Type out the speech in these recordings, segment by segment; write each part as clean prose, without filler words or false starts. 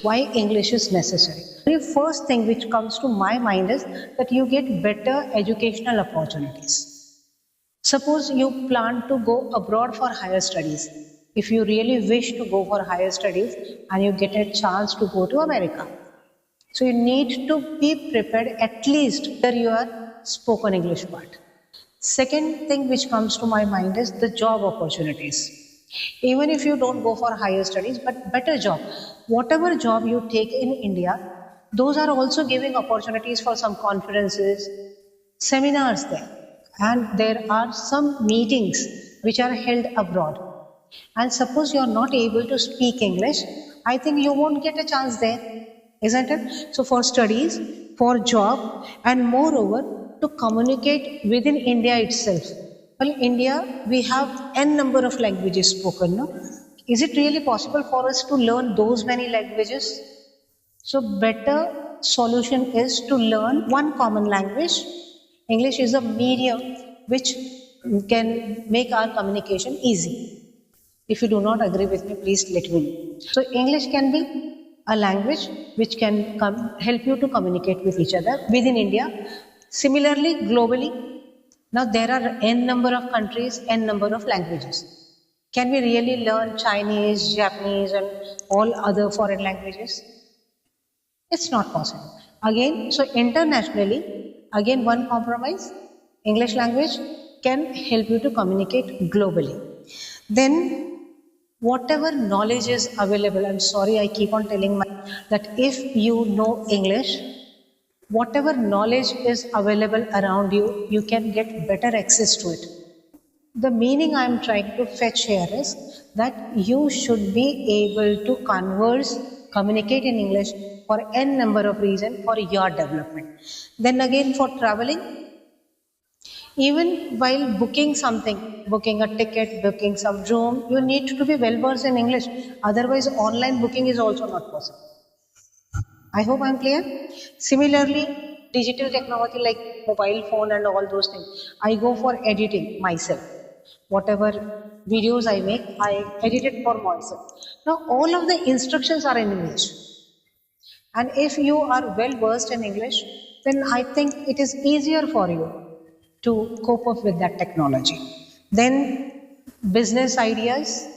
Why English is necessary. The first thing which comes to my mind is that you get better educational opportunities. Suppose you plan to go abroad for higher studies. If you really wish to go for higher studies and you get a chance to go to America, so you need to be prepared at least for your spoken English part. Second thing which comes to my mind is the job opportunities. Even if you don't go for higher studies, but better job. Whatever job you take in India, those are also giving opportunities for some conferences, seminars there. And there are some meetings which are held abroad. And suppose you are not able to speak English, I think you won't get a chance there, isn't it? So for studies, for job, and moreover, to communicate within India itself. Well, India, we have n number of languages spoken, no? Is it really possible for us to learn those many languages? So better solution is to learn one common language. English is a medium which can make our communication easy. If you do not agree with me, please let me know. So English can be a language which can help you to communicate with each other within India. Similarly, globally, now there are n number of countries, n number of languages. Can we really learn Chinese, Japanese, and all other foreign languages? It's not possible. Again, so internationally, again one compromise, English language can help you to communicate globally. Then whatever knowledge is available, I'm sorry I keep on telling that if you know English, whatever knowledge is available around you, you can get better access to it. The meaning I'm trying to fetch here is that you should be able to converse, communicate in English for n number of reasons for your development. Then again for traveling, even while booking something, booking a ticket, booking some room, you need to be well versed in English. Otherwise, online booking is also not possible. I hope I'm clear. Similarly, digital technology like mobile phone and all those things, I go for editing myself. Whatever videos I make, I edit it for myself. Now, all of the instructions are in English. And if you are well versed in English, then I think it is easier for you to cope up with that technology. Then business ideas.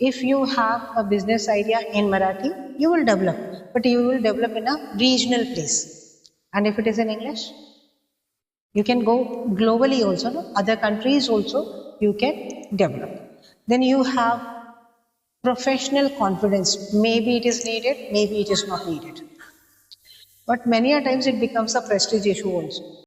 If you have a business idea in Marathi, you will develop, but you will develop in a regional place. And if it is in English, you can go globally also, no? Other countries also you can develop. Then you have professional confidence. Maybe it is needed, maybe it is not needed. But many a times it becomes a prestige issue also.